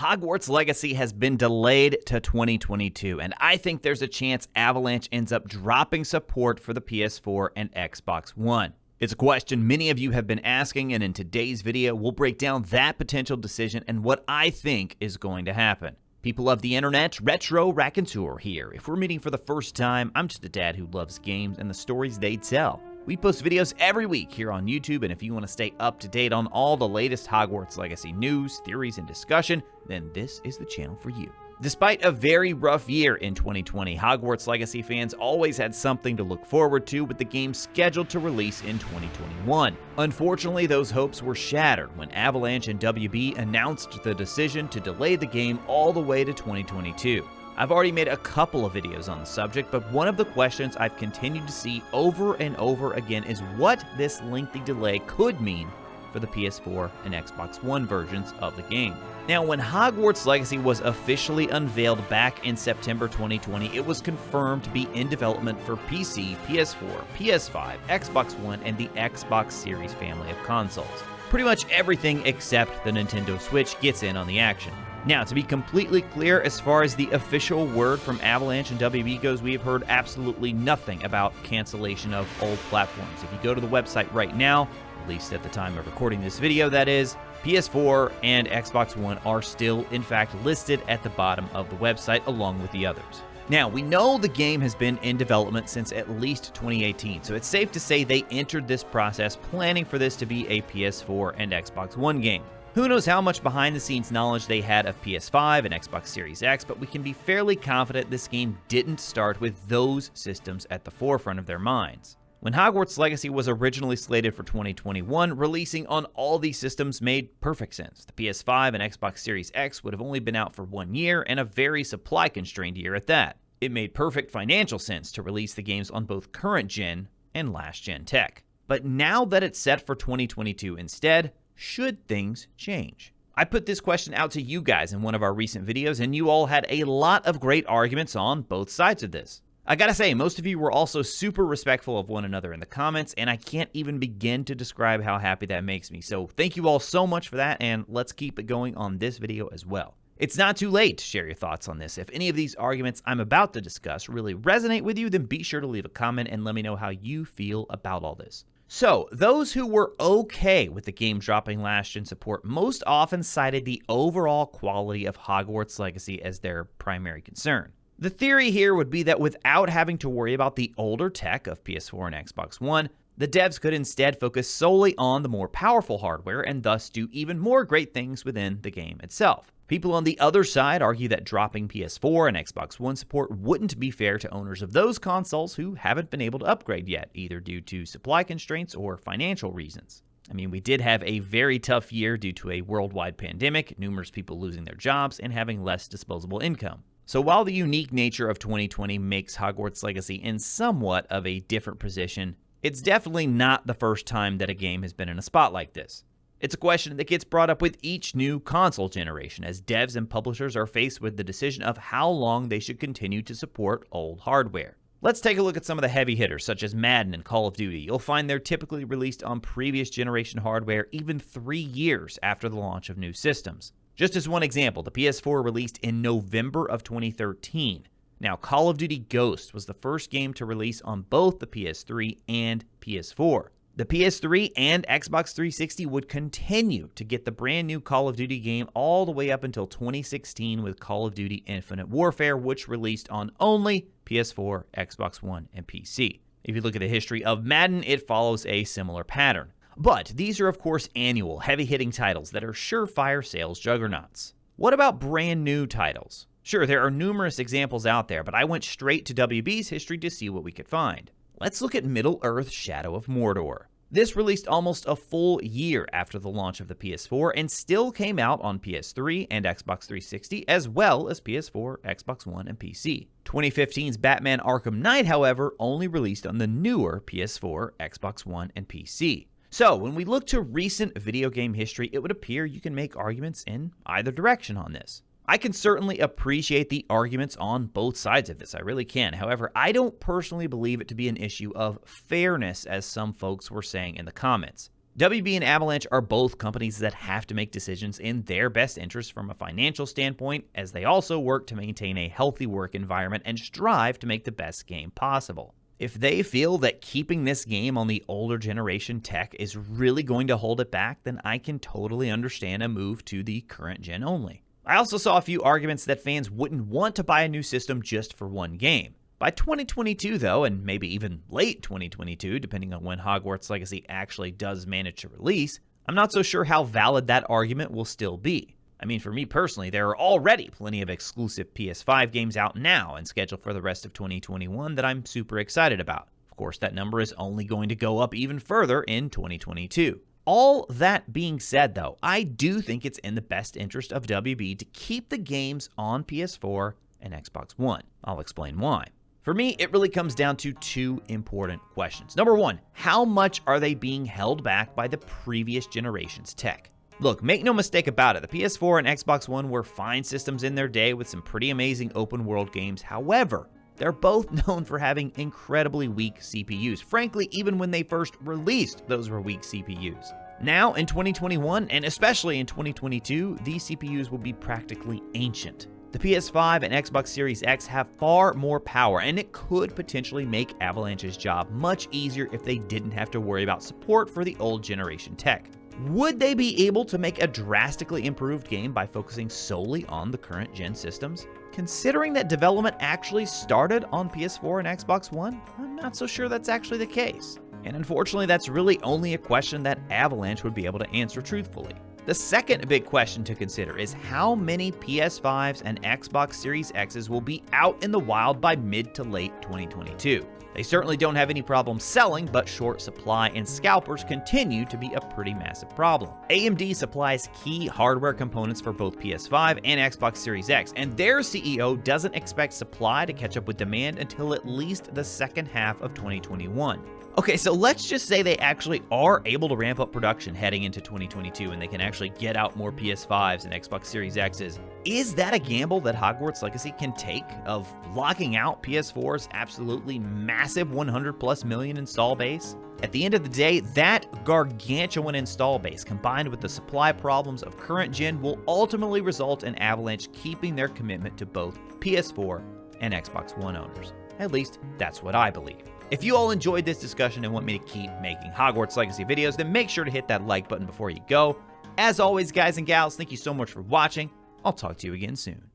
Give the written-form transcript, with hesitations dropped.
Hogwarts Legacy has been delayed to 2022, and I think there's a chance Avalanche ends up dropping support for the PS4 and Xbox One. It's a question many of you have been asking, and in today's video, we'll break down that potential decision and what I think is going to happen. People of the internet, Retro Raconteur here. If we're meeting for the first time, I'm just a dad who loves games and the stories they tell. We post videos every week here on YouTube, and if you want to stay up to date on all the latest Hogwarts Legacy news, theories, and discussion, then this is the channel for you. Despite a very rough year in 2020, Hogwarts Legacy fans always had something to look forward to with the game scheduled to release in 2021. Unfortunately, those hopes were shattered when Avalanche and WB announced the decision to delay the game all the way to 2022. I've already made a couple of videos on the subject, but one of the questions I've continued to see over and over again is what this lengthy delay could mean for the PS4 and Xbox One versions of the game. Now, when Hogwarts Legacy was officially unveiled back in September 2020, it was confirmed to be in development for PC, PS4, PS5, Xbox One, and the Xbox Series family of consoles. Pretty much everything except the Nintendo Switch gets in on the action. Now, to be completely clear, as far as the official word from Avalanche and WB goes, we have heard absolutely nothing about cancellation of old platforms. If you go to the website right now, at least at the time of recording this video, that is, PS4 and Xbox One are still, in fact, listed at the bottom of the website along with the others. Now, we know the game has been in development since at least 2018, so it's safe to say they entered this process planning for this to be a PS4 and Xbox One game. Who knows how much behind-the-scenes knowledge they had of PS5 and Xbox Series X, but we can be fairly confident this game didn't start with those systems at the forefront of their minds. When Hogwarts Legacy was originally slated for 2021, releasing on all these systems made perfect sense. The PS5 and Xbox Series X would have only been out for 1 year, and a very supply-constrained year at that. It made perfect financial sense to release the games on both current-gen and last-gen tech. But now that it's set for 2022 instead, should things change? I put this question out to you guys in one of our recent videos, and you all had a lot of great arguments on both sides of this. I gotta say, most of you were also super respectful of one another in the comments, and I can't even begin to describe how happy that makes me. So thank you all so much for that, and let's keep it going on this video as well. It's not too late to share your thoughts on this. If any of these arguments I'm about to discuss really resonate with you, then be sure to leave a comment and let me know how you feel about all this. So, those who were okay with the game dropping last-gen support most often cited the overall quality of Hogwarts Legacy as their primary concern. The theory here would be that without having to worry about the older tech of PS4 and Xbox One, the devs could instead focus solely on the more powerful hardware and thus do even more great things within the game itself. People on the other side argue that dropping PS4 and Xbox One support wouldn't be fair to owners of those consoles who haven't been able to upgrade yet, either due to supply constraints or financial reasons. I mean, we did have a very tough year due to a worldwide pandemic, numerous people losing their jobs, and having less disposable income. So while the unique nature of 2020 makes Hogwarts Legacy in somewhat of a different position, it's definitely not the first time that a game has been in a spot like this. It's a question that gets brought up with each new console generation, as devs and publishers are faced with the decision of how long they should continue to support old hardware. Let's take a look at some of the heavy hitters, such as Madden and Call of Duty. You'll find they're typically released on previous generation hardware even 3 years after the launch of new systems. Just as one example, the PS4 released in November of 2013. Now, Call of Duty Ghosts was the first game to release on both the PS3 and PS4. The PS3 and Xbox 360 would continue to get the brand new Call of Duty game all the way up until 2016 with Call of Duty Infinite Warfare, which released on only PS4, Xbox One, and PC. If you look at the history of Madden, it follows a similar pattern. But these are, of course, annual, heavy-hitting titles that are surefire sales juggernauts. What about brand new titles? Sure, there are numerous examples out there, but I went straight to WB's history to see what we could find. Let's look at Middle-earth: Shadow of Mordor. This released almost a full year after the launch of the PS4 and still came out on PS3 and Xbox 360, as well as PS4, Xbox One, and PC. 2015's Batman Arkham Knight, however, only released on the newer PS4, Xbox One, and PC. So, when we look to recent video game history, it would appear you can make arguments in either direction on this. I can certainly appreciate the arguments on both sides of this, I really can. However, I don't personally believe it to be an issue of fairness, as some folks were saying in the comments. WB and Avalanche are both companies that have to make decisions in their best interest from a financial standpoint, as they also work to maintain a healthy work environment and strive to make the best game possible. If they feel that keeping this game on the older generation tech is really going to hold it back, then I can totally understand a move to the current gen only. I also saw a few arguments that fans wouldn't want to buy a new system just for one game. By 2022, though, and maybe even late 2022, depending on when Hogwarts Legacy actually does manage to release, I'm not so sure how valid that argument will still be. I mean, for me personally, there are already plenty of exclusive PS5 games out now and scheduled for the rest of 2021 that I'm super excited about. Of course, that number is only going to go up even further in 2022. All that being said, though, I do think it's in the best interest of WB to keep the games on PS4 and Xbox One. I'll explain why. For me, it really comes down to two important questions. Number one, how much are they being held back by the previous generation's tech? Look, make no mistake about it, the PS4 and Xbox One were fine systems in their day with some pretty amazing open world games. However, they're both known for having incredibly weak CPUs. Frankly, even when they first released, those were weak CPUs. Now, in 2021, and especially in 2022, these CPUs will be practically ancient. The PS5 and Xbox Series X have far more power, and it could potentially make Avalanche's job much easier if they didn't have to worry about support for the old generation tech. Would they be able to make a drastically improved game by focusing solely on the current gen systems? Considering that development actually started on PS4 and Xbox One, I'm not so sure that's actually the case. And unfortunately, that's really only a question that Avalanche would be able to answer truthfully. The second big question to consider is how many PS5s and Xbox Series X's will be out in the wild by mid to late 2022. They certainly don't have any problem selling, but short supply and scalpers continue to be a pretty massive problem. AMD supplies key hardware components for both PS5 and Xbox Series X, and their CEO doesn't expect supply to catch up with demand until at least the second half of 2021. Okay, so let's just say they actually are able to ramp up production heading into 2022 and they can actually get out more PS5s and Xbox Series X's. Is that a gamble that Hogwarts Legacy can take of locking out PS4's absolutely massive 100+ million install base? At the end of the day, that gargantuan install base combined with the supply problems of current gen will ultimately result in Avalanche keeping their commitment to both PS4 and Xbox One owners. At least, that's what I believe. If you all enjoyed this discussion and want me to keep making Hogwarts Legacy videos, then make sure to hit that like button before you go. As always, guys and gals, thank you so much for watching. I'll talk to you again soon.